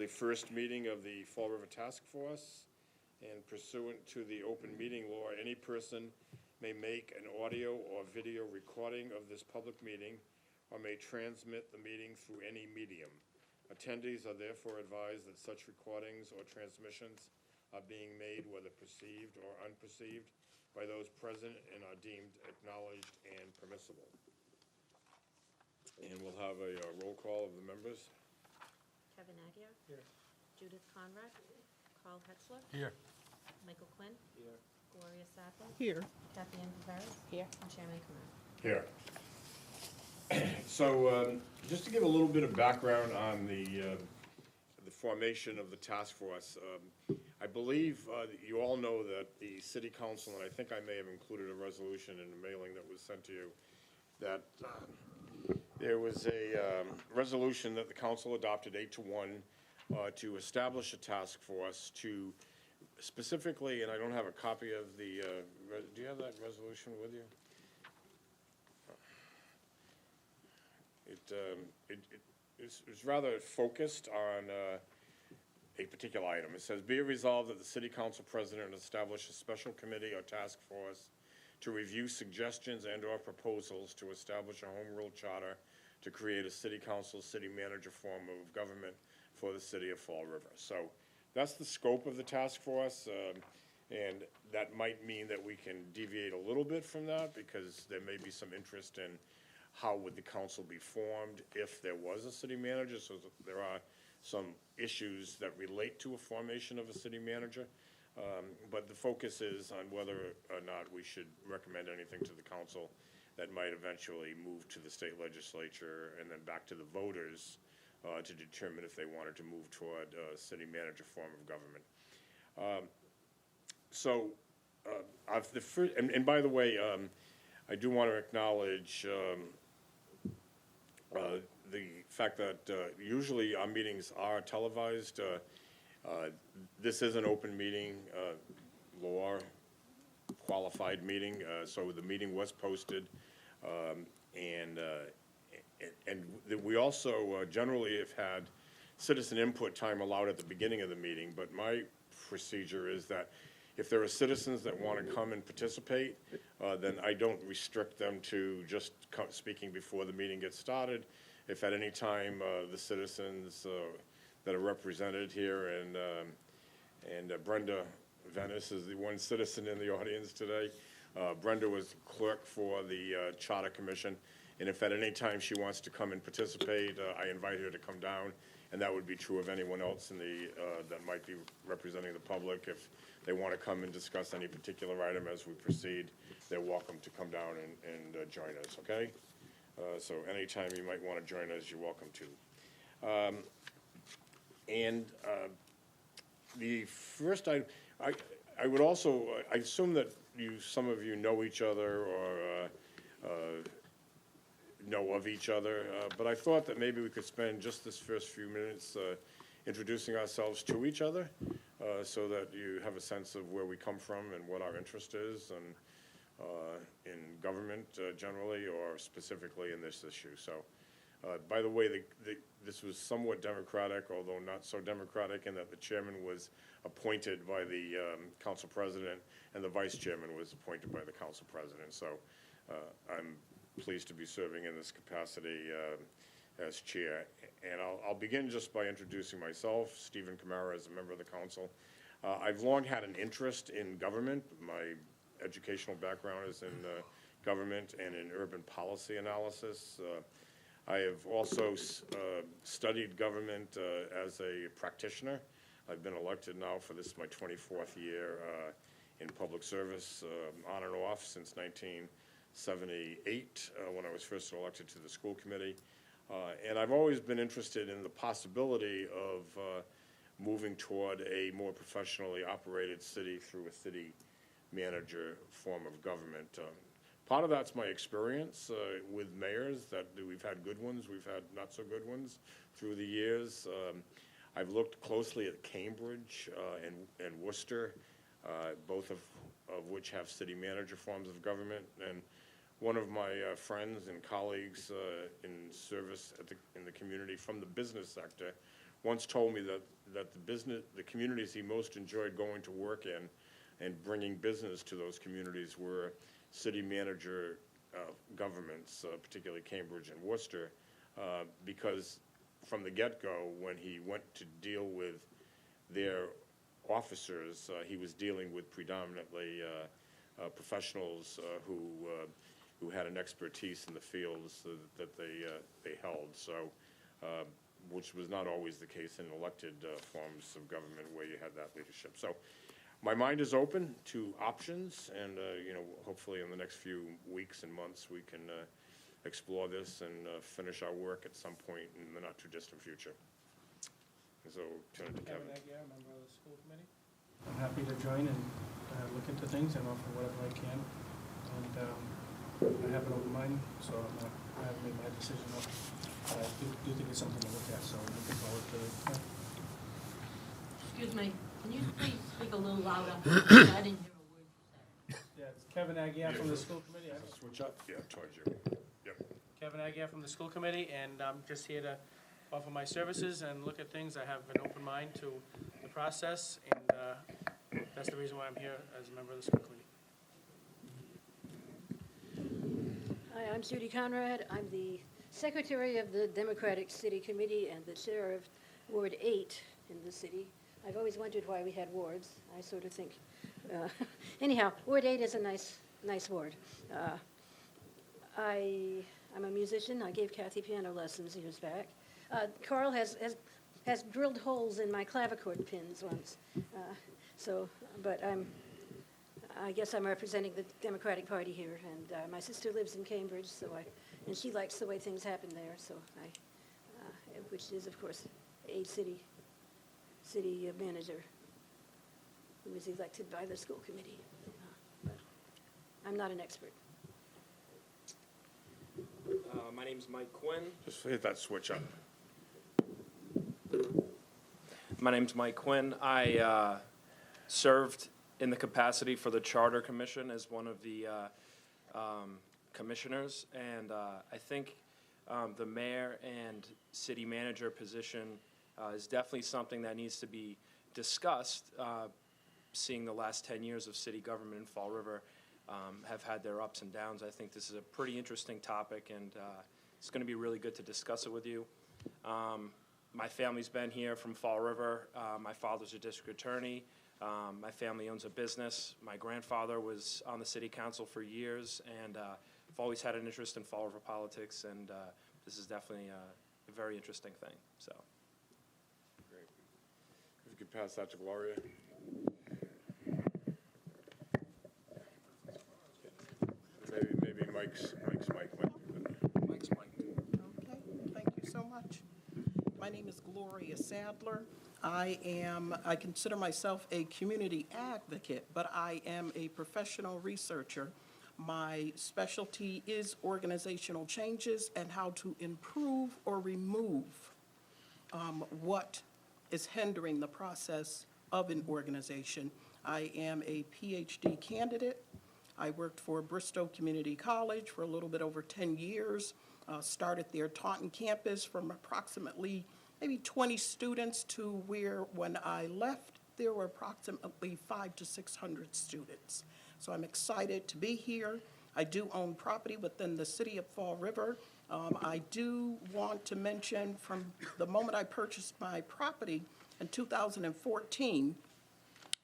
first meeting of the Fall River Task Force, and pursuant to the open meeting law, any person may make an audio or video recording of this public meeting or may transmit the meeting through any medium. Attendees are therefore advised that such recordings or transmissions are being made, whether perceived or unperceived, by those present and are deemed acknowledged and permissible. And we'll have a roll call of the members. Kevin Aguirre. Here. Judith Conrad. Carl Hetzler. Here. Michael Quinn. Here. Gloria Sappin. Here. Kathy Ann Viveras. Here. And Chairman Kamara. Here. So, just to give a little bit of background on the formation of the task force, I believe you all know that the city council, and I think I may have included a resolution in the mailing that was sent to you, that there was a resolution that the council adopted 8-1 to establish a task force to specifically, and I don't have a copy of the, do you have that resolution with you? It's rather focused on a particular item. It says, be it resolved that the city council president establish a special committee or task force to review suggestions and/or proposals to establish a home rule charter to create a city council, city manager form of government for the city of Fall River. So that's the scope of the task force, and that might mean that we can deviate a little bit from that because there may be some interest in how would the council be formed if there was a city manager. So there are some issues that relate to a formation of a city manager. But the focus is on whether or not we should recommend anything to the council that might eventually move to the state legislature and then back to the voters to determine if they wanted to move toward a city manager form of government. And by the way, I do want to acknowledge the fact that usually our meetings are televised. This is an open meeting, law qualified meeting, so the meeting was posted, and we also generally have had citizen input time allowed at the beginning of the meeting, but my procedure is that if there are citizens that want to come and participate, then I don't restrict them to just speaking before the meeting gets started. If at any time the citizens that are represented here, and Brenda Venice is the one citizen in the audience today. Brenda was clerk for the Charter Commission, and if at any time she wants to come and participate, I invite her to come down, and that would be true of anyone else in the that might be representing the public. If they want to come and discuss any particular item as we proceed, they're welcome to come down and join us, okay? So anytime you might want to join us, you're welcome to. The first item, I would also, I assume that some of you know each other or know of each other, but I thought that maybe we could spend just this first few minutes introducing ourselves to each other so that you have a sense of where we come from and what our interest is and in government generally or specifically in this issue. So, by the way, this was somewhat democratic, although not so democratic in that the chairman was appointed by the council president and the vice chairman was appointed by the council president. So I'm pleased to be serving in this capacity as chair. And I'll begin just by introducing myself, Stephen Kamara, as a member of the council. I've long had an interest in government. My educational background is in government and in urban policy analysis. I have also studied government as a practitioner. I've been elected now for this my 24th year in public service, on and off since 1978 when I was first elected to the school committee. And I've always been interested in the possibility of moving toward a more professionally operated city through a city manager form of government. Part of that's my experience with mayors, that we've had good ones, we've had not so good ones through the years. I've looked closely at Cambridge and Worcester, both of which have city manager forms of government. And one of my friends and colleagues in service in the community from the business sector once told me that the communities he most enjoyed going to work in and bringing business to those communities were city manager governments, particularly Cambridge and Worcester, because from the get-go, when he went to deal with their officers, he was dealing with predominantly professionals who had an expertise in the fields that they held. So, which was not always the case in elected forms of government where you had that leadership. So, my mind is open to options, and hopefully in the next few weeks and months we can explore this and finish our work at some point in the not-too-distant future. So, turn it to Kevin. Kevin Aguirre, member of the school committee. I'm happy to join and look into things and offer whatever I can. And I have an open mind, so I haven't made my decision up. But I do think it's something to look at, so I'm looking forward to it. Excuse me, can you please speak a little louder? I didn't hear a word you said. Yeah, it's Kevin Aguirre from the school committee. Switch up? Yeah, towards you. Yep. Kevin Aguirre from the school committee, and I'm just here to offer my services and look at things. I have an open mind to the process, and that's the reason why I'm here as a member of the school committee. Hi, I'm Judy Conrad. I'm the secretary of the Democratic City Committee and the chair of Ward 8 in the city. I've always wondered why we had wards. I sort of think, anyhow, Ward 8 is a nice ward. I'm a musician. I gave Kathy piano lessons years back. Carl has drilled holes in my clavichord pins once. But I guess I'm representing the Democratic Party here, and my sister lives in Cambridge, and she likes the way things happen there. So which is, of course, a city manager who was elected by the school committee. But I'm not an expert. My name's Mike Quinn. Just hit that switch up. My name's Mike Quinn. I served in the capacity for the Charter Commission as one of the commissioners, and I think the mayor and city manager position is definitely something that needs to be discussed, seeing the last 10 years of city government in Fall River have had their ups and downs. I think this is a pretty interesting topic, and it's going to be really good to discuss it with you. My family's been here from Fall River. My father's a district attorney. My family owns a business. My grandfather was on the city council for years, and I've always had an interest in Fall River politics, and this is definitely a very interesting thing. So, Great. If you could pass that to Gloria. Maybe Mike's mic. Mike's Mike. Okay, thank you so much. My name is Gloria Sadler. I consider myself a community advocate, but I am a professional researcher. My specialty is organizational changes and how to improve or remove what is hindering the process of an organization. I am a PhD candidate. I worked for Bristow Community College for a little bit over 10 years, started their Taunton campus from approximately maybe 20 students to where, when I left, there were approximately 500 to 600 students. So I'm excited to be here. I do own property within the city of Fall River. I do want to mention from the moment I purchased my property in 2014,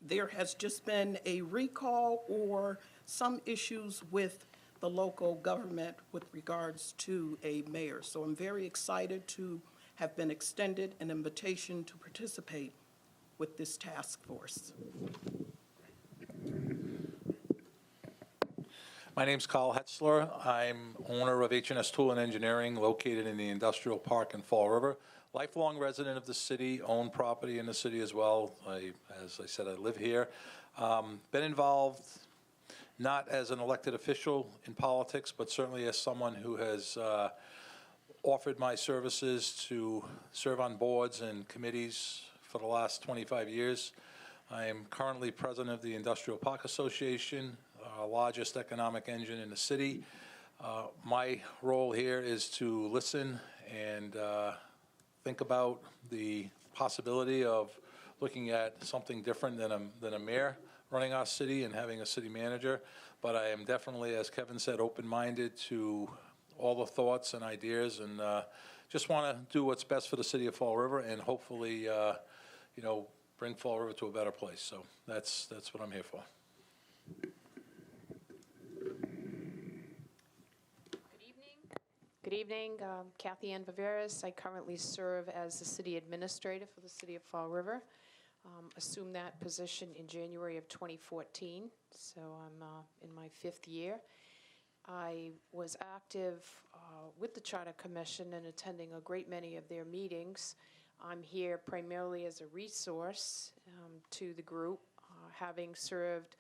there has just been a recall or some issues with the local government with regards to a mayor. So I'm very excited to have been extended an invitation to participate with this task force. My name's Carl Hetzler. I'm owner of H&S Tool and Engineering located in the Industrial Park in Fall River. Lifelong resident of the city, own property in the city as well. As I said, I live here. Been involved not as an elected official in politics, but certainly as someone who has offered my services to serve on boards and committees for the last 25 years. I am currently president of the Industrial Park Association, our largest economic engine in the city. My role here is to listen and think about the possibility of looking at something different than a mayor running our city and having a city manager. But I am definitely, as Kevin said, open-minded to all the thoughts and ideas, and just want to do what's best for the city of Fall River and hopefully, bring Fall River to a better place. So that's what I'm here for. Good evening, Kathy Ann Viveras. I currently serve as the city administrator for the city of Fall River. Assumed that position in January of 2014, so I'm in my 5th year. I was active with the Charter Commission and attending a great many of their meetings. I'm here primarily as a resource to the group. Having served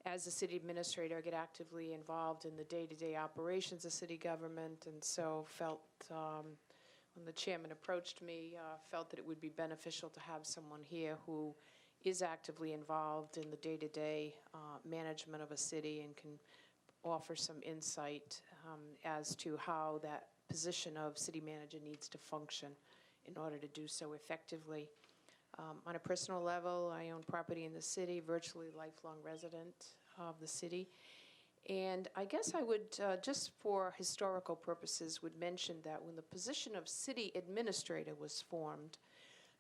as the city administrator, I get actively involved in the day-to-day operations of city government, and so felt when the chairman approached me, felt that it would be beneficial to have someone here who is actively involved in the day-to-day management of a city and can offer some insight as to how that position of city manager needs to function in order to do so effectively. On a personal level, I own property in the city, virtually lifelong resident of the city. And I guess I would, just for historical purposes, would mention that when the position of city administrator was formed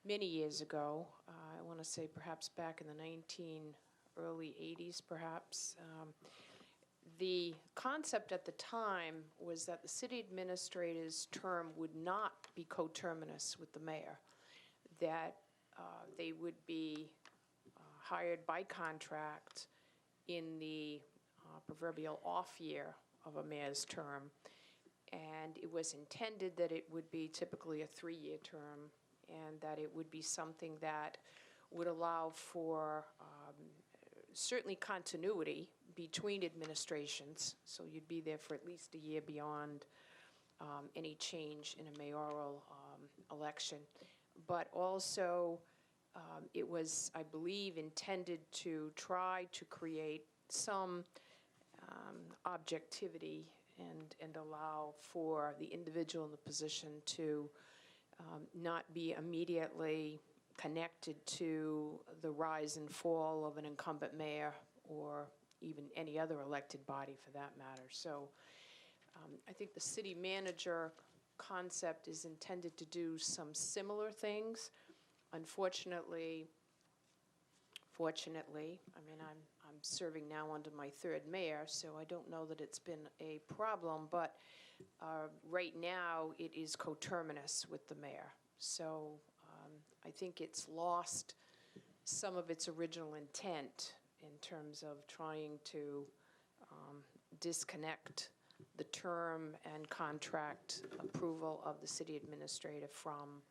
many years ago, I want to say perhaps back in the early 80s perhaps, the concept at the time was that the city administrator's term would not be coterminous with the mayor, that they would be hired by contract in the proverbial off year of a mayor's term, and it was intended that it would be typically a 3-year term, and that it would be something that would allow for certainly continuity between administrations, so you'd be there for at least a year beyond any change in a mayoral election. But also, it was, I believe, intended to try to create some objectivity and allow for the individual in the position to not be immediately connected to the rise and fall of an incumbent mayor or even any other elected body for that matter. So I think the city manager concept is intended to do some similar things. Unfortunately, I mean, I'm serving now under my 3rd mayor, so I don't know that it's been a problem, but right now it is coterminous with the mayor. So I think it's lost some of its original intent in terms of trying to disconnect the term and contract approval of the city administrator from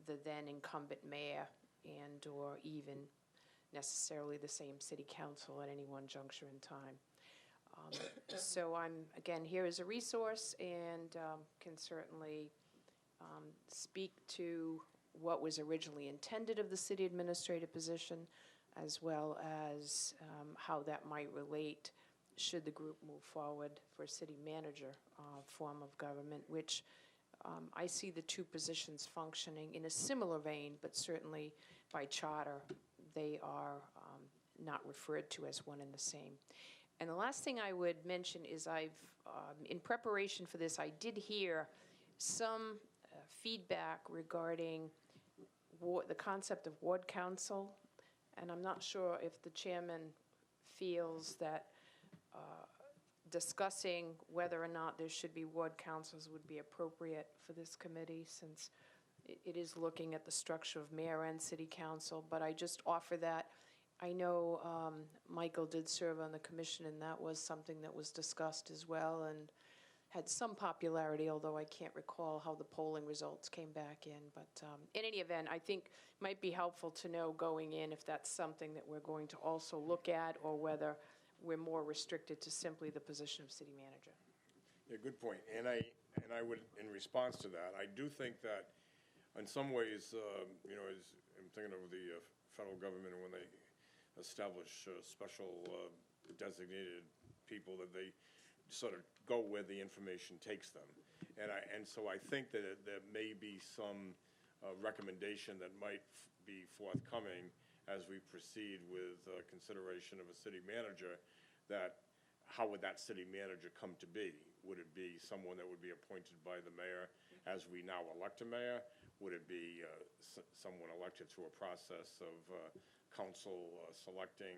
the then incumbent mayor and or even necessarily the same city council at any one juncture in time. So I'm, again, here as a resource and can certainly speak to what was originally intended of the city administrator position, as well as how that might relate should the group move forward for a city manager form of government, which I see the two positions functioning in a similar vein, but certainly by charter, they are not referred to as one and the same. And the last thing I would mention is in preparation for this, I did hear some feedback regarding the concept of ward council, and I'm not sure if the chairman feels that discussing whether or not there should be ward councils would be appropriate for this committee, since it is looking at the structure of mayor and city council. But I just offer that. I know Michael did serve on the commission, and that was something that was discussed as well and had some popularity, although I can't recall how the polling results came back in. But in any event, I think it might be helpful to know going in if that's something that we're going to also look at, or whether we're more restricted to simply the position of city manager. Yeah, good point. And I would, in response to that, I do think that in some ways, as I'm thinking of the federal government, when they establish special designated people, that they sort of go where the information takes them. And so I think that there may be some recommendation that might be forthcoming as we proceed with consideration of a city manager, that how would that city manager come to be? Would it be someone that would be appointed by the mayor as we now elect a mayor? Would it be someone elected through a process of council selecting,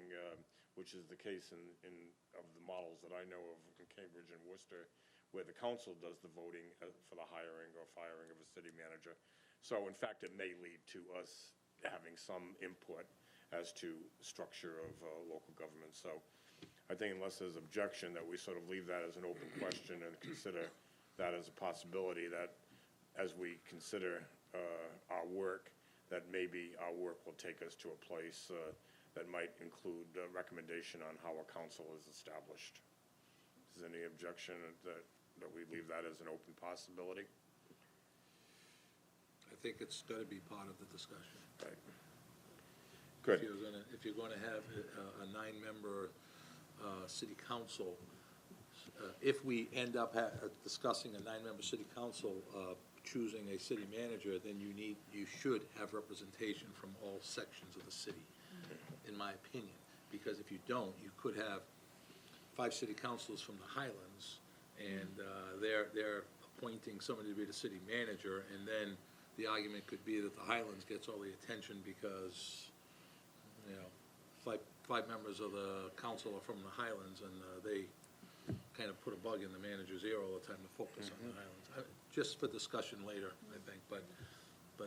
which is the case in of the models that I know of in Cambridge and Worcester, where the council does the voting for the hiring or firing of a city manager. So in fact, it may lead to us having some input as to structure of local government. So I think unless there's objection, that we sort of leave that as an open question and consider that as a possibility, that as we consider our work, that maybe our work will take us to a place that might include a recommendation on how a council is established. Is there any objection that we leave that as an open possibility? I think it's got to be part of the discussion. Right. Good. If you're going to have a 9-member city council, if we end up discussing a 9-member city council choosing a city manager, then you should have representation from all sections of the city, in my opinion. Because if you don't, you could have 5 city councilors from the Highlands, and they're appointing somebody to be the city manager, and then the argument could be that the Highlands gets all the attention because, you know, five members of the council are from the Highlands, and they kind of put a bug in the manager's ear all the time to focus on the Highlands. Just for discussion later, I think, but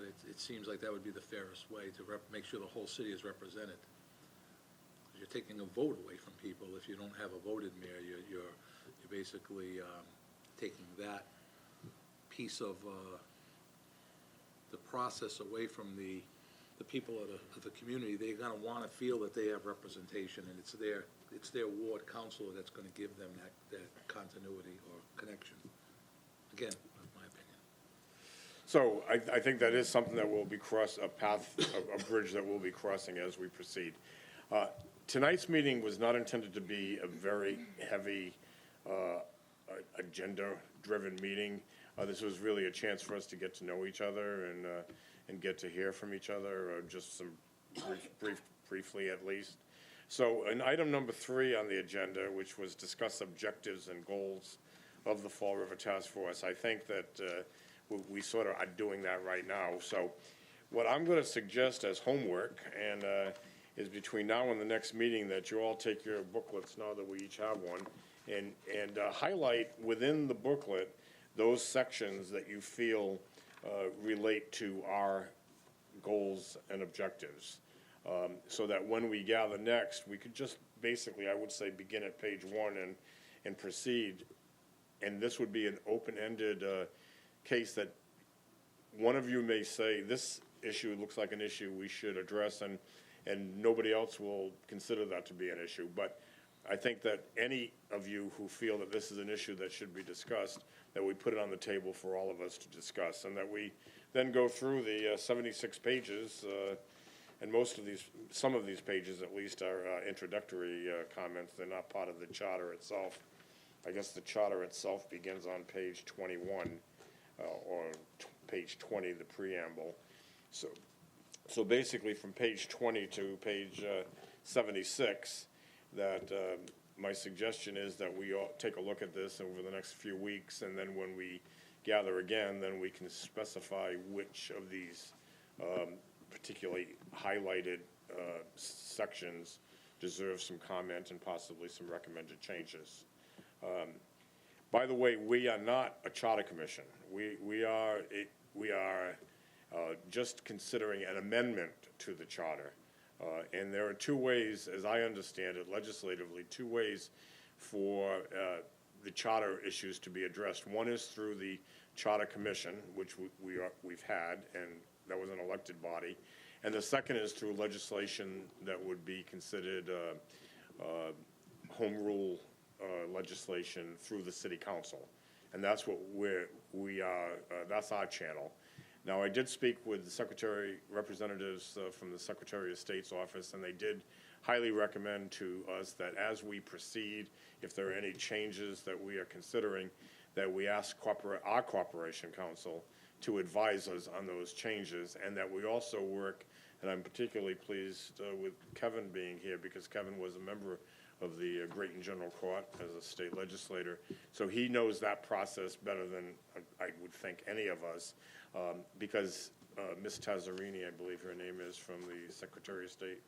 it seems like that would be the fairest way to make sure the whole city is represented. You're taking a vote away from people. If you don't have a voted mayor, you're basically taking that piece of the process away from the people of the community. They're going to want to feel that they have representation, and it's their ward councilor that's going to give them that continuity or connection. Again, that's my opinion. So I think that is something that will be a bridge that we'll be crossing as we proceed. Tonight's meeting was not intended to be a very heavy agenda-driven meeting. This was really a chance for us to get to know each other and get to hear from each other, just some briefly at least. So in item number 3 on the agenda, which was discuss objectives and goals of the Fall River Task Force, I think that we sort of are doing that right now. So what I'm going to suggest as homework and is between now and the next meeting that you all take your booklets now that we each have one and highlight within the booklet those sections that you feel relate to our goals and objectives. So that when we gather next, we could just basically, I would say, begin at page 1 and proceed. And this would be an open-ended case that one of you may say, this issue looks like an issue we should address, and nobody else will consider that to be an issue. But I think that any of you who feel that this is an issue that should be discussed, that we put it on the table for all of us to discuss, and that we then go through the 76 pages, and some of these pages at least are introductory comments. They're not part of the charter itself. I guess the charter itself begins on page 21, or page 20, the preamble. So basically from page 20 to page 76, that my suggestion is that we all take a look at this over the next few weeks, and then when we gather again, then we can specify which of these particularly highlighted sections deserve some comment and possibly some recommended changes. By the way, we are not a charter commission. We are just considering an amendment to the charter. And there are 2 ways, as I understand it legislatively, 2 ways for the charter issues to be addressed. One is through the Charter Commission, which we've had, and that was an elected body. And the second is through legislation that would be considered home rule legislation through the city council. And that's what we are, that's our channel. Now, I did speak with the representatives from the Secretary of State's office, and they did highly recommend to us that as we proceed, if there are any changes that we are considering, that we ask our corporation counsel to advise us on those changes, and that we also work, and I'm particularly pleased with Kevin being here, because Kevin was a member of the Great General Court as a state legislator, so he knows that process better than I would think any of us, because Ms. Tazzarini, I believe her name is, from the Secretary of State.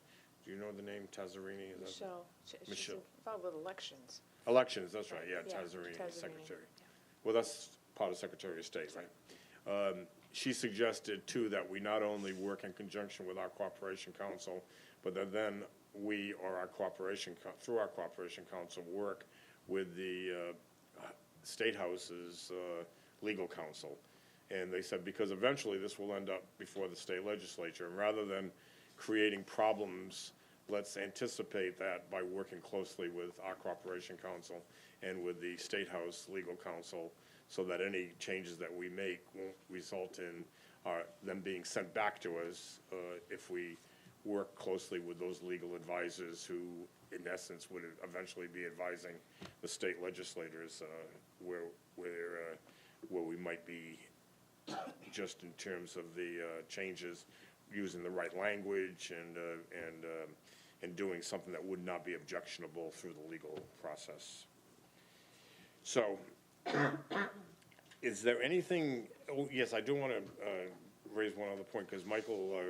Do you know the name, Tazzarini? Is that- Michelle, she's Michelle. involved with elections. Elections, that's right, yeah, Yeah, Tazzarini, Tazzarini, Secretary. yeah. Well, that's part of Secretary of State, right? She suggested, too, that we not only work in conjunction with our corporation counsel, but that then we, or our corporation, through our corporation counsel, work with the State House's legal counsel. And they said, because eventually this will end up before the state legislature, and rather than creating problems, let's anticipate that by working closely with our corporation counsel and with the State House legal counsel, so that any changes that we make won't result in them being sent back to us if we work closely with those legal advisors who, in essence, would eventually be advising the state legislators where we might be, just in terms of the changes, using the right language and doing something that would not be objectionable through the legal process. So, is there anything, oh, yes, I do want to raise one other point, because Michael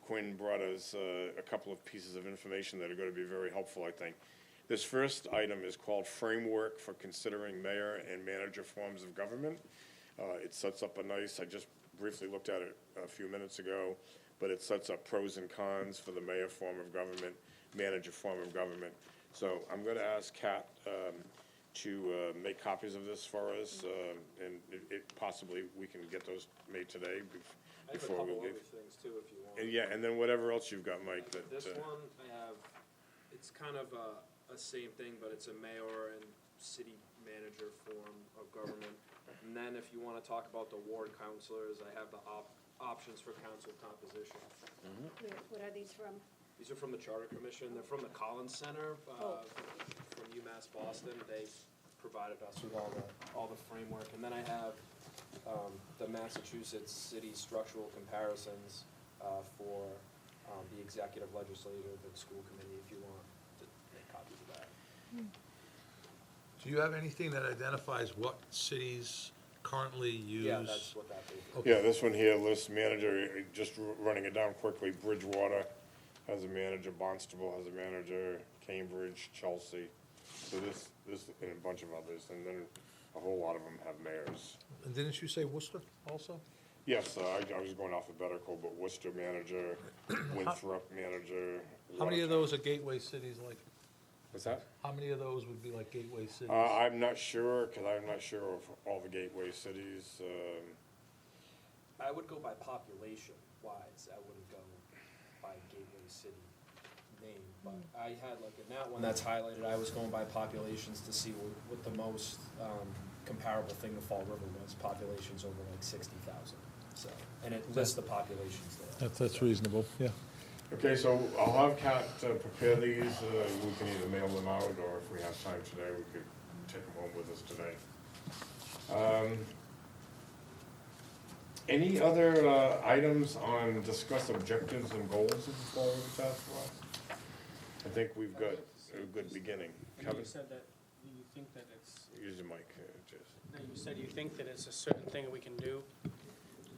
Quinn brought us a couple of pieces of information that are going to be very helpful, I think. This first item is called Framework for Considering Mayor and Manager Forms of Government. It sets up I just briefly looked at it a few minutes ago, but it sets up pros and cons for the mayor form of government, manager form of government. So I'm going to ask Kat to make copies of this for us, and possibly we can get those made today I have a before couple we other leave. things too, if you want. And yeah, and then whatever else you've got, Mike, that. This one, I have, it's kind of a same thing, but it's a mayor and city manager form of government. And then if you want to talk about the ward councilors, I have the options for council composition. What are these from? These are from the Charter Commission. They're from the Collins Center, from UMass Boston. They provided us with all the framework. And then I have the Massachusetts City Structural Comparisons for the executive, legislative, and school committee, if you want to make copies of that. Do you have anything that identifies what cities currently use? Yeah, that's what that is. Okay. Yeah, this one here lists manager, just running it down quickly, Bridgewater has a manager, Barnstable has a manager, Cambridge, Chelsea. So this, and a bunch of others, and then a whole lot of them have mayors. And didn't you say Worcester also? Yes, I was going alphabetical, but Worcester manager, Winthrop manager. How many of those are gateway cities like? What's that? How many of those would be like gateway cities? I'm not sure, because I'm not sure of all the gateway cities. I would go by population wise. I wouldn't go by gateway city name. But I had like in that one that's highlighted, I was going by populations to see what the most comparable thing to Fall River was. Populations over like 60,000. So, and it lists the populations there. That's reasonable, yeah. Okay, so I'll have Kat prepare these. We can either mail them out, or if we have time today, we could take them home with us today. Any other items on discuss objectives and goals of the Fall River Task Force? I think we've got a good beginning. And Kevin, you said that you think that it's, use the mic, Jess. you said you think that it's a certain thing we can do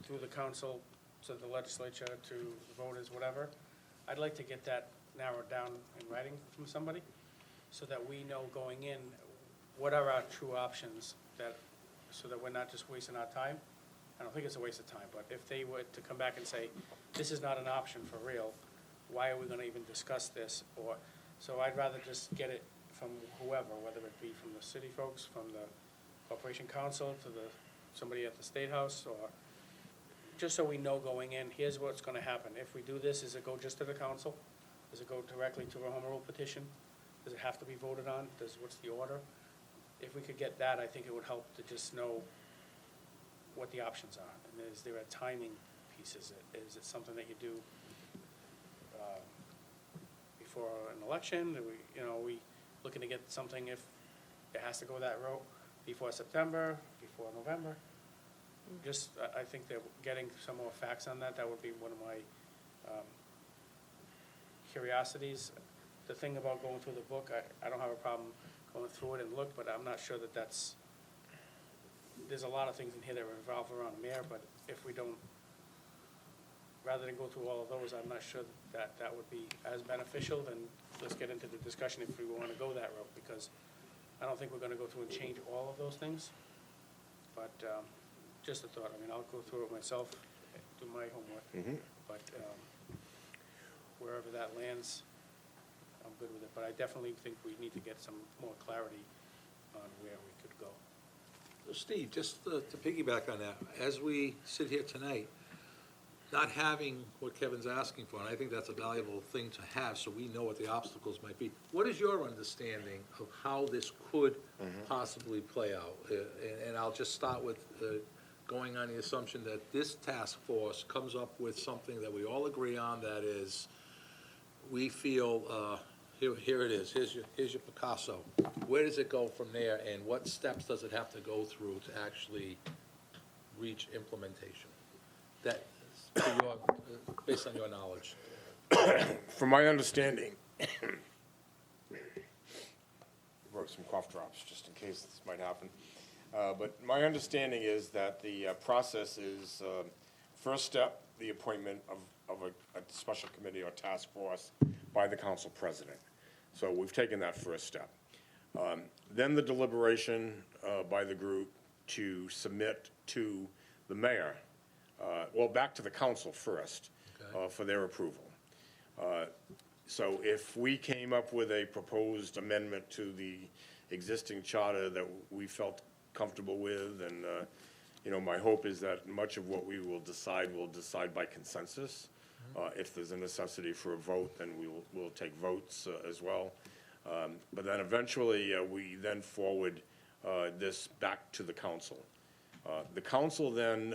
through the council to the legislature, to the voters, whatever. I'd like to get that narrowed down in writing from somebody, so that we know going in, what are our true options, so that we're not just wasting our time. I don't think it's a waste of time, but if they were to come back and say, this is not an option for real, why are we gonna even discuss this? So I'd rather just get it from whoever, whether it be from the city folks, from the corporation council, to somebody at the State House, or just so we know going in, here's what's gonna happen. If we do this, does it go just to the council? Does it go directly to a home rule petition? Does it have to be voted on? What's the order? If we could get that, I think it would help to just know what the options are. And is there a timing piece? Is it something that you do before an election? Are we looking to get something if it has to go that before September, before November. Just, I think that getting some more facts on that, that would be one of my curiosities. The thing about going through the book, I don't have a problem going through it and look, but I'm not sure that there's a lot of things in here that revolve around mayor, but if we don't, rather than go through all of those, I'm not sure that would be as beneficial. Then let's get into the discussion if we want to go that route, because I don't think we're going to go through and change all of those things. But just a thought, I mean, I'll go through it myself, do my homework, but wherever that lands, I'm good with it. But I definitely think we need to get some more clarity on where we could go. Steve, just to piggyback on that, as we sit here tonight, not having what Kevin's asking for, and I think that's a valuable thing to have, so we know what the obstacles might be. What is your understanding of how this could possibly play out? And I'll just start with going on the assumption that this task force comes up with something that we all agree on, that is, we feel, here it is, here's your Picasso. Where does it go from there, and what steps does it have to go through to actually reach implementation? That, based on your knowledge. From my understanding, wrote some cough drops just in case this might happen. But my understanding is that the process is, first step, the appointment of a special committee or task force by the council president. So we've taken that first step. Then the deliberation by the group to submit to the mayor, well, back to the council first, for their approval. So if we came up with a proposed amendment to the existing charter that we felt comfortable with, and, you know, my hope is that much of what we will decide, we'll decide by consensus. If there's a necessity for a vote, then we'll take votes as well. But then eventually, we then forward this back to the council. The council then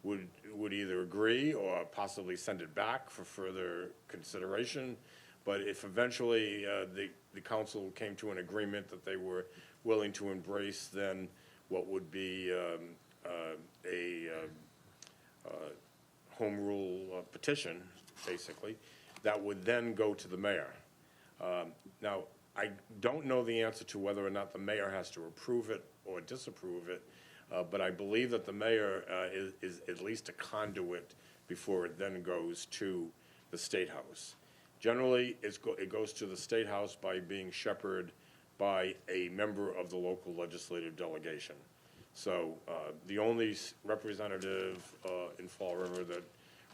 would either agree or possibly send it back for further consideration. But if eventually the council came to an agreement that they were willing to embrace, then what would be a home rule petition, basically, that would then go to the mayor. Now, I don't know the answer to whether or not the mayor has to approve it or disapprove it, but I believe that the mayor is at least a conduit before it then goes to the State House. Generally, it goes to the State House by being shepherded by a member of the local legislative delegation. So the only representative in Fall River that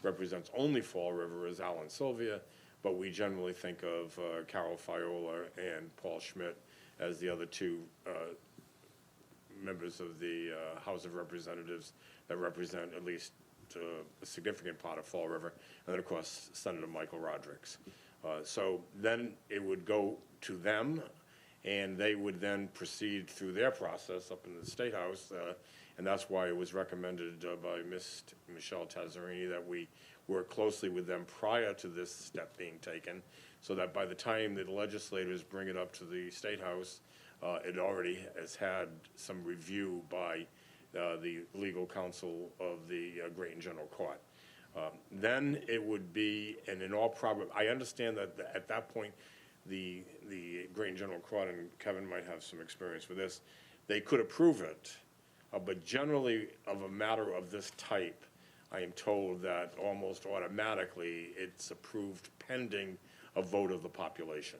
represents only Fall River is Alan Sylvia, but we generally think of Carol Fiola and Paul Schmidt as the other two members of the House of Representatives that represent at least a significant part of Fall River, and then, of course, Senator Michael Rodrigues. So then it would go to them, and they would then proceed through their process up in the State House, and that's why it was recommended by Michelle Tazzarini that we work closely with them prior to this step being taken, so that by the time the legislators bring it up to the State House, it already has had some review by the legal counsel of the Grayton General Court. Then it would be, and in all I understand that at that point, the Grayton General Court, and Kevin might have some experience with this, they could approve it, but generally of a matter of this type, I am told that almost automatically it's approved pending a vote of the population.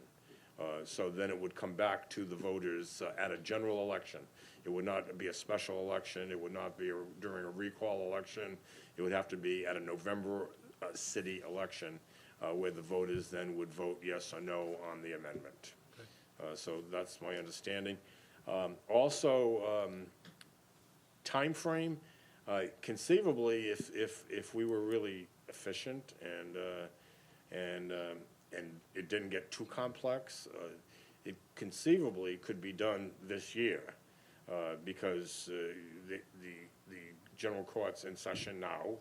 So then it would come back to the voters at a general election. It would not be a special election. It would not be during a recall election. It would have to be at a November city election where the voters then would vote yes or no on the amendment. So that's my understanding. Also, time frame. Conceivably, if we were really efficient and it didn't get too complex, it conceivably could be done this year, because the general court's in session now.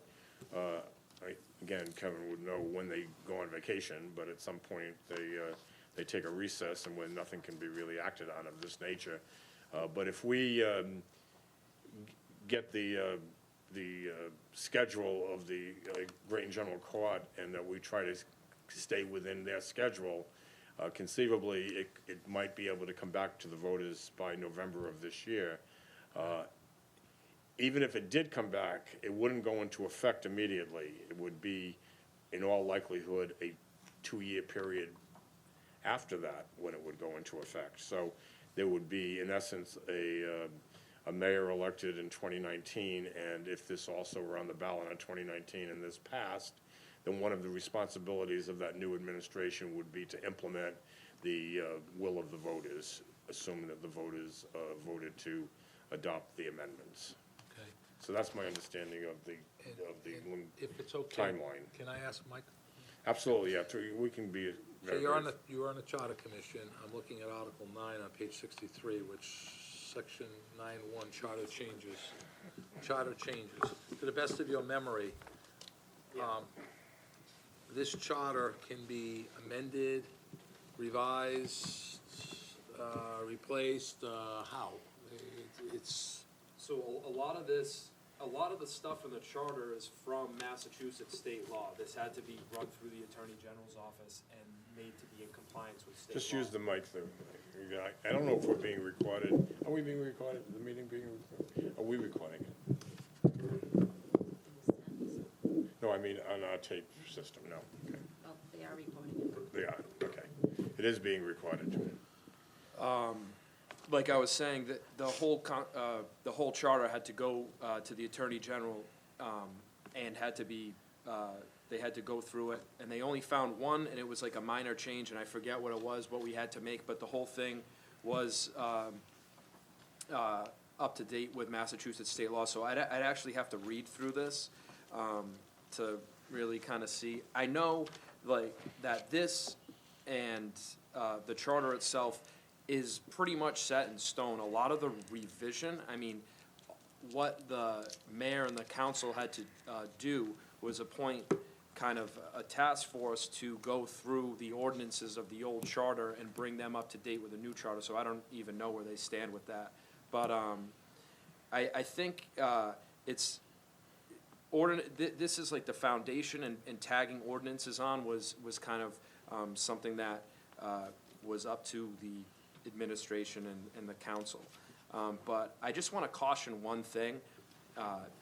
Again, Kevin would know when they go on vacation, but at some point they take a recess, and when nothing can be really acted on of this nature, But if we get the schedule of the Great and General Court and that we try to stay within their schedule, conceivably, it might be able to come back to the voters by November of this year. Even if it did come back, it wouldn't go into effect immediately. It would be, in all likelihood, a 2-year period after that when it would go into effect. So there would be, in essence, a mayor elected in 2019, and if this also were on the ballot in 2019 and this passed, then one of the responsibilities of that new administration would be to implement the will of the voters, assuming that the voters voted to adopt the amendments. Okay. So that's my understanding of the And if it's okay, timeline. can I ask Mike? Absolutely, yeah, we can be So very, you're on the Charter Commission. I'm looking at Article 9 on page 63, which Section 9.1, Charter changes. Charter changes. To the best of your memory, this charter can be amended, revised, replaced, how? It's, So a lot of the stuff in the charter is from Massachusetts state law. This had to be run through the Attorney General's office and made to be in compliance with state law. just use the mic there. I don't know if we're being recorded. Are we being recorded? The meeting being recorded? Are we recording it? No, I mean on our tape system, no. Okay. Well, they are recording it. They are, okay. It is being recorded. Like I was saying, the whole charter had to go to the Attorney General and had to be, they had to go through it, and they only found one, and it was like a minor change, and I forget what it was, what we had to make, but the whole thing was up to date with Massachusetts state law, so I'd actually have to read through this to really kind of see. I know, like, that this and the charter itself is pretty much set in stone. A lot of the revision, I mean, what the mayor and the council had to do was appoint kind of a task force to go through the ordinances of the old charter and bring them up to date with the new charter, so I don't even know where they stand with that. But I think it's, this is like the foundation, and tagging ordinances on was kind of something that was up to the administration and the council. But I just want to caution one thing,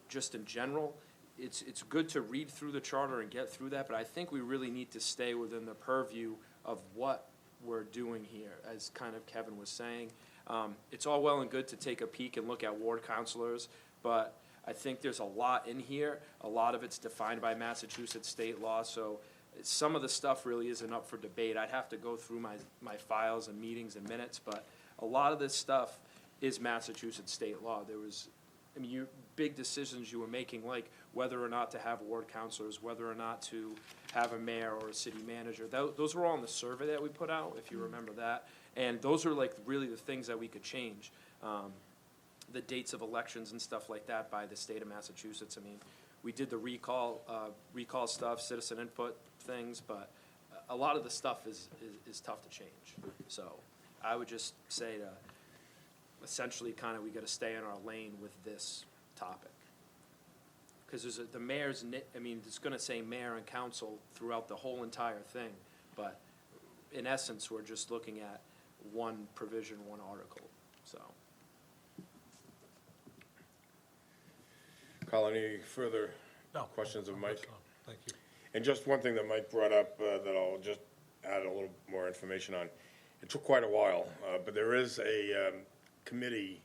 just in general. It's good to read through the charter and get through that, but I think we really need to stay within the purview of what we're doing here, as kind of Kevin was saying. It's all well and good to take a peek and look at ward councilors, but I think there's a lot in here. A lot of it's defined by Massachusetts state law, so some of the stuff really isn't up for debate. I'd have to go through my files and meetings and minutes, but a lot of this stuff is Massachusetts state law. There was, I mean, big decisions you were making, like whether or not to have ward councilors, whether or not to have a mayor or a city manager. Those were all in the survey that we put out, if you remember that. And those are like really the things that we could change. The dates of elections and stuff like that by the state of Massachusetts. I mean, we did the recall stuff, citizen input things, but a lot of the stuff is tough to change. So I would just say to essentially kind of we got to stay in our lane with this topic. Because there's the mayor's, I mean, it's going to say mayor and council throughout the whole entire thing, but in essence, we're just looking at one provision, one article, so. Carl, any further No. questions of Mike? Thank you. And just one thing that Mike brought up that I'll just add a little more information on. It took quite a while, but there is a committee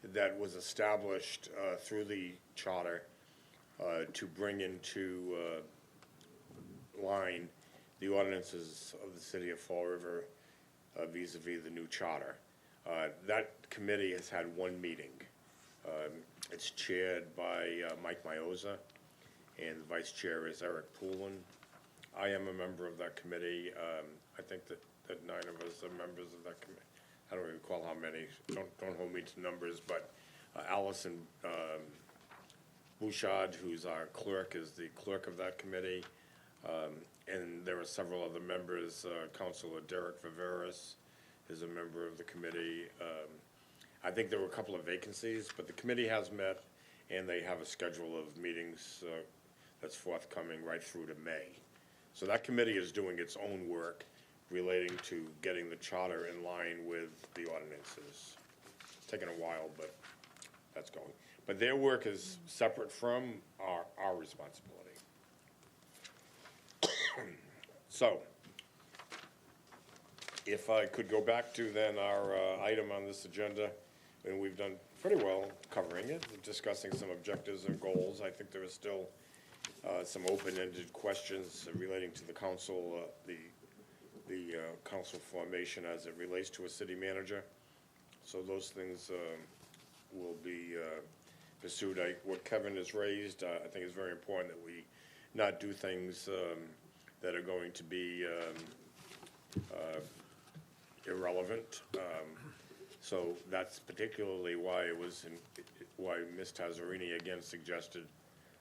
that was established through the charter to bring into line the ordinances of the city of Fall River vis-a-vis the new charter. That committee has had one meeting. It's chaired by Mike Mioza, and the vice chair is Eric Poulin. I am a member of that committee. I think that 9 of us are members of that committee. I don't recall how many. Don't hold me to numbers, but Allison Bouchard, who's our clerk, is the clerk of that committee. And there are several other members. Councilor Derek Viveris is a member of the committee. I think there were a couple of vacancies, but the committee has met, and they have a schedule of meetings that's forthcoming right through to May. So that committee is doing its own work relating to getting the charter in line with the ordinances. It's taken a while, but that's going. But their work is separate from our responsibility. So, if I could go back to then our item on this agenda, and we've done pretty well covering it, discussing some objectives and goals. I think there is still some open-ended questions relating to the council, the council formation as it relates to a city manager. So those things will be pursued. What Kevin has raised, I think is very important that we not do things that are going to be irrelevant. So that's particularly why why Ms. Tazzarini again suggested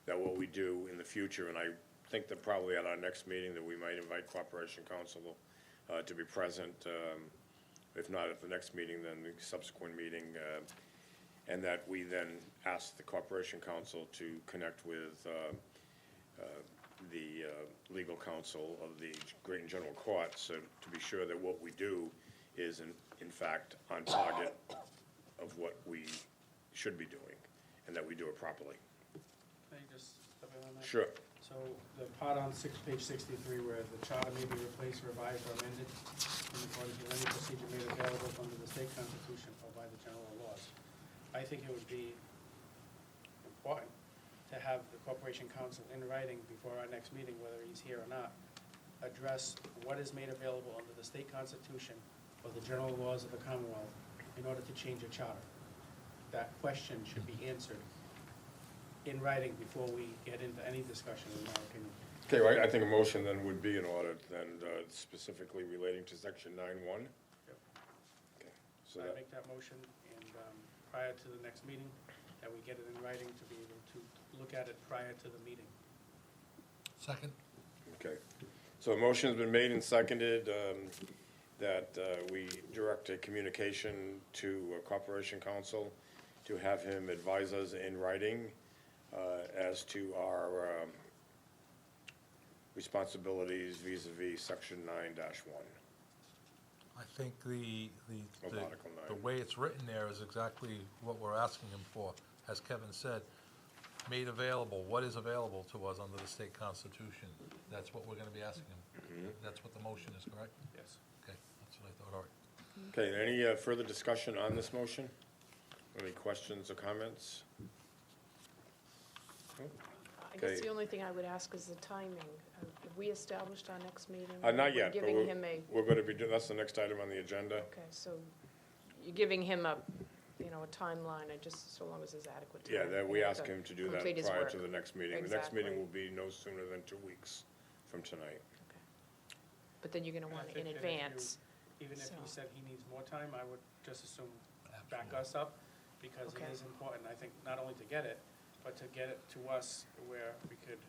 that what we do in the future, and I think that probably at our next meeting that we might invite Corporation Council to be present, if not at the next meeting, then the subsequent meeting, and that we then ask the Corporation Council to connect with the legal counsel of the Great and General Court, so to be sure that what we do is in fact on target of what we should be doing, and that we do it properly. Can I just step in on that? Sure. So the part on page 63 where the charter may be replaced, revised, or amended in accordance with any procedure made available under the state constitution or by the general laws. I think it would be important to have the Corporation Council in writing before our next meeting, whether he's here or not, address what is made available under the state constitution or the general laws of the Commonwealth in order to change a charter. That question should be answered in writing before we get into any discussion, in my opinion. Okay, well, I think a motion then would be in order, then specifically relating to section 9(1. Yep. Okay, so So I that, make that motion, and prior to the next meeting, that we get it in writing to be able to look at it prior to the meeting. Second? okay. So a motion's been made and seconded that we direct a communication to Corporation Council to have him advise us in writing as to our responsibilities vis-à-vis section 9-1. I think Of Article 9. the way it's written there is exactly what we're asking him for. As Kevin said, made available, what is available to us under the state constitution? That's what we're gonna be asking him. That's what the motion is, correct? Yes. Okay, that's what I thought, all right. Okay, any further discussion on this motion? Any questions or comments? I guess Okay. the only thing I would ask is the timing. Have we established our next meeting? Not We're yet, but Giving him a, we're going to be, that's the next item on the agenda. okay, so you're giving him a, a timeline, so long as it's adequate time. Yeah, that we to ask him to do that complete his prior work. to the next meeting. The next Exactly. meeting will be no sooner than 2 weeks from tonight. But then you're gonna And I want it think in that if you- advance. Even if he So- said he needs more time, I would just assume back us up, because it Okay. is important, I think, not only to get it, but to get it to us where we could,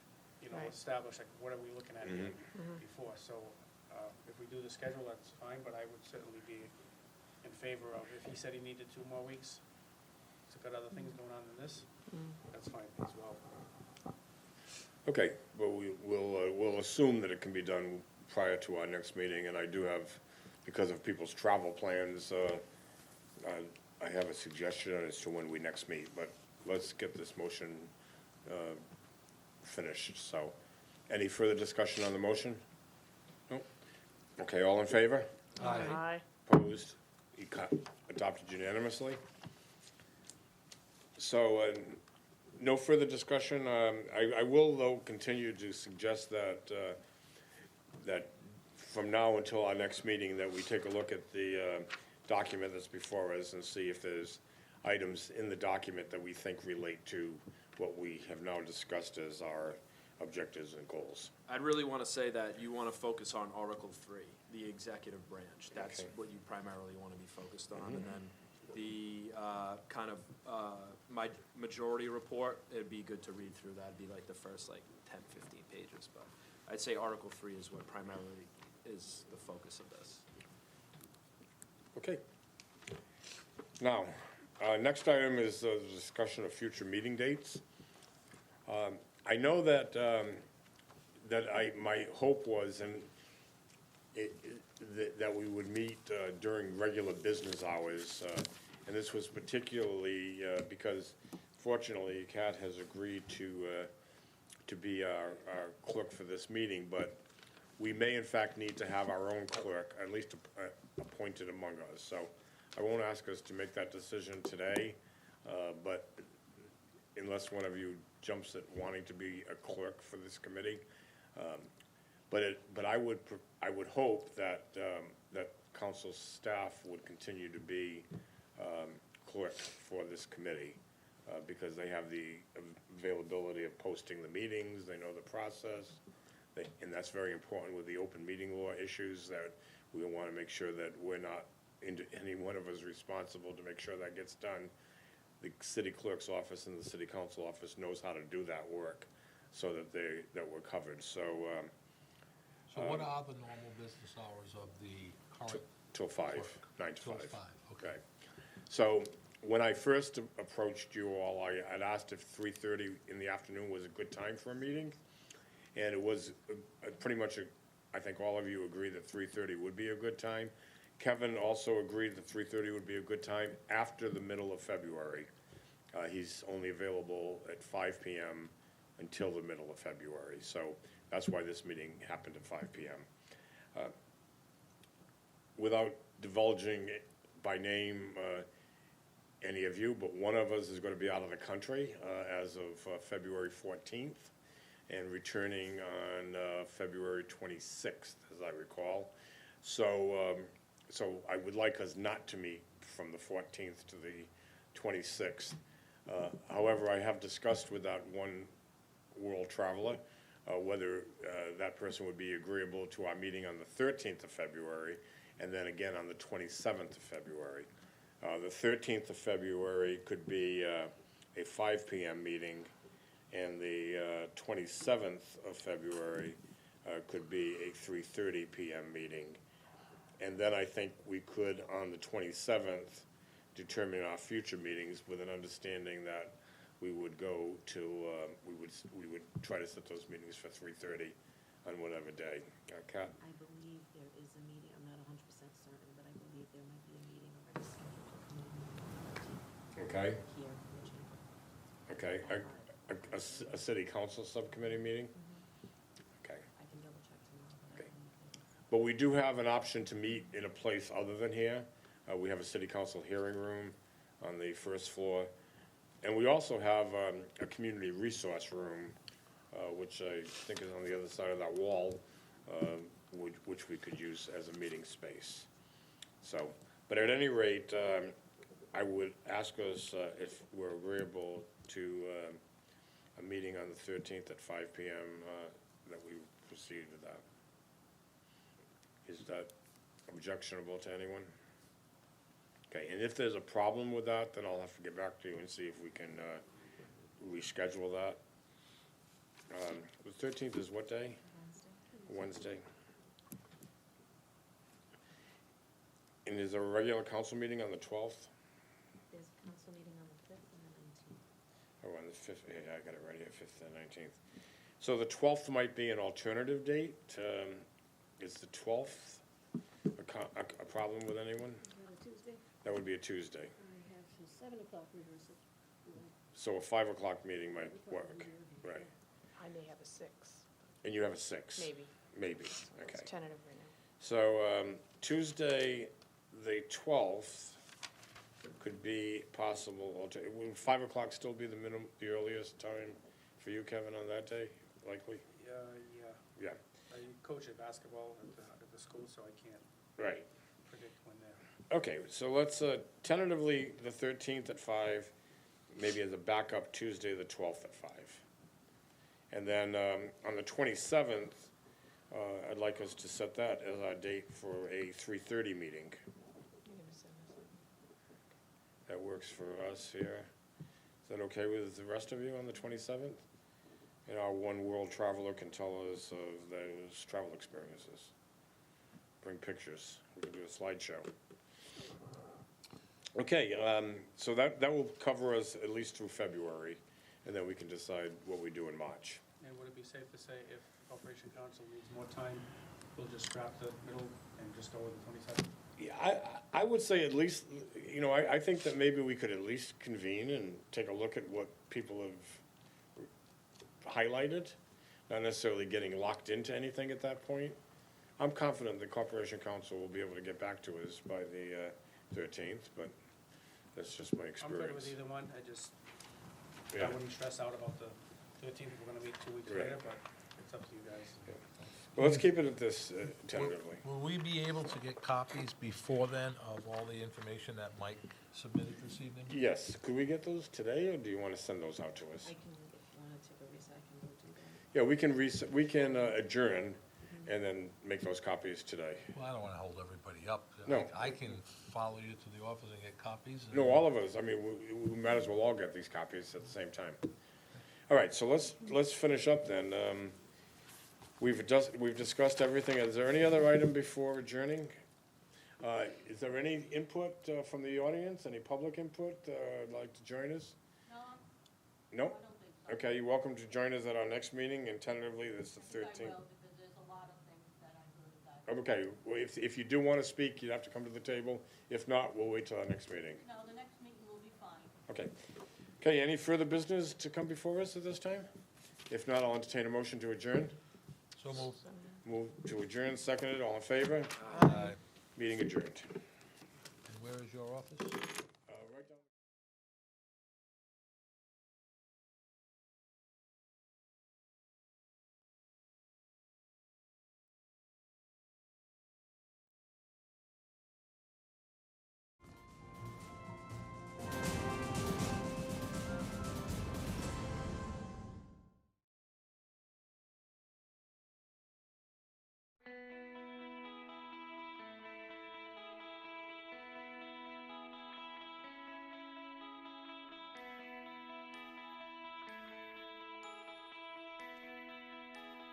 Right. establish, like, what are we looking at here Mhm. before? So, if we do the schedule, that's fine, but I would certainly be in favor of, if he said he needed 2 more weeks, he's got other things going on than this, that's fine as well. Okay, but we'll assume that it can be done prior to our next meeting, and I do have, because of people's travel plans, I have a suggestion as to when we next meet, but let's get this motion finished, so. Any further discussion on the motion? No? Okay, all in favor? Aye. Opposed? Adopted unanimously. So, no further discussion. I will, though, continue to suggest that from now until our next meeting, that we take a look at the document that's before us and see if there's items in the document that we think relate to what we have now discussed as our objectives and goals. I'd really want to say that you want to focus on Article 3, the executive branch. That's Okay. what you primarily want to be focused on. And then the my majority report, it'd be good to read through that. It'd be like the first 10, 15 pages. But I'd say Article 3 is what primarily is the focus of this. Okay. Now, Next item is the discussion of future meeting dates. I know that, my hope was, that we would meet during regular business hours. And this was particularly because fortunately, Kat has agreed to be our clerk for this meeting, but we may in fact need to have our own clerk, at least appointed among us. So I won't ask us to make that decision today, but unless one of you jumps at wanting to be a clerk for this committee. But I would hope that, that council staff would continue to be clerk for this committee, because they have the availability of posting the meetings, they know the process, and that's very important with the open meeting law issues, that we want to make sure that we're not, any one of us responsible to make sure that gets done. The city clerk's office and the city council office knows how to do that work, so that we're covered, so. So what are the normal business hours of the current? Till 5, clerk? 9 to 5. Till 5, okay. So when I first approached you all, I'd asked if 3:30 in the afternoon was a good time for a meeting. And it was pretty much, I think all of you agree that 3:30 would be a good time. Kevin also agreed that 3:30 would be a good time after the middle of February. He's only available at 5 PM until the middle of February. So that's why this meeting happened at 5 PM. Without divulging by name any of you, but one of us is going to be out of the country as of February 14th and returning on February 26th, as I recall. So, so I would like us not to meet from the 14th to the 26th. However, I have discussed with that one world traveler whether that person would be agreeable to our meeting on the 13th of February, and then again on the 27th of February. The 13th of February could be a 5 PM meeting, and the 27th of February could be a 3:30 PM meeting. And then I think we could, on the 27th, determine our future meetings with an understanding that we would go to, we would try to set those meetings for 3:30 on whatever day. Kat? I believe there is a meeting, I'm not 100% certain, but I believe there might be a meeting already scheduled for Okay, here in the chamber. okay. A city council subcommittee meeting? Okay. I can double check tomorrow. But I Okay. believe But we do have an option to meet in a place other than here. We have a city council hearing room on the first floor. And we also have a community resource room, which I think is on the other side of that wall, which we could use as a meeting space. So, but at any rate, I would ask us if we're agreeable to a meeting on the 13th at 5 PM, that we proceed with that. Is that objectionable to anyone? Okay, and if there's a problem with that, then I'll have to get back to you and see if we can reschedule that. The 13th is what day? Wednesday. And is there a regular council meeting on the 12th? There's a council meeting on the 5th and the 19th. Oh, on the 5th, yeah, I got it right here, 5th and 19th. So the 12th might be an alternative date. Is the 12th a problem with anyone? Is that a Tuesday? That would be a Tuesday. I have a 7 o'clock rehearsal. So a 5 o'clock meeting might work, right? I may have a 6, And you have a 6? maybe. Maybe, It's okay. tentative right now. So Tuesday, the 12th could be possible. Would 5 o'clock still be the earliest time for you, Kevin, on that day, likely? Yeah, Yeah, I coach at basketball at the school, so I can't right. predict when they're. Okay, so let's tentatively the 13th at 5, maybe as a backup Tuesday, the 12th at 5. And then on the 27th, I'd like us to set that as our date for a 3:30 meeting. You're gonna send us one. That works for us here. Is that okay with the rest of you on the 27th? And our one world traveler can tell us of those travel experiences. Bring pictures. We can do a slideshow. Okay, so that will cover us at least through February, and then we can decide what we do in March. And would it be safe to say if Corporation Council needs more time, we'll just scrap the middle and just go with the 27th? Yeah, I would say at least, you know, I think that maybe we could at least convene and take a look at what people have highlighted, not necessarily getting locked into anything at that point. I'm confident the Corporation Council will be able to get back to us by the 13th, but that's just my I'm experience. good with either one, I Yeah. wouldn't stress out about the 13th, if we're gonna meet 2 weeks Right. later, but it's up to you guys. Well, let's keep it at this tentatively. Will we be able to get copies before then of all the information that Mike submitted this evening? Yes, could we get those today, or do you want to send those out to us? I can, if you wanna take a recess, I can go do that. Yeah, we can adjourn and then make those copies today. Well, I don't want to hold everybody up. No. I can follow you to the office and get copies. and- No, all of us, I mean, we might as well all get these copies at the same time. All right, so let's finish up then. We've discussed everything. Is there any other item before adjourning? Is there any input from the audience, any public input like to join us? No, No? I don't think so. Okay, you're welcome to join us at our next meeting, and tentatively, this is the I think I 13th. will, because there's a lot of things that I heard that, Okay, well, if you do want to speak, you'd have to come to the table. If not, we'll wait till our next meeting. no, the next meeting will be fine. Okay. Okay, any further business to come before us at this time? If not, I'll entertain a motion to adjourn. So moved. Move to adjourn, seconded, all in favor? Aye. Meeting adjourned. And where is your office?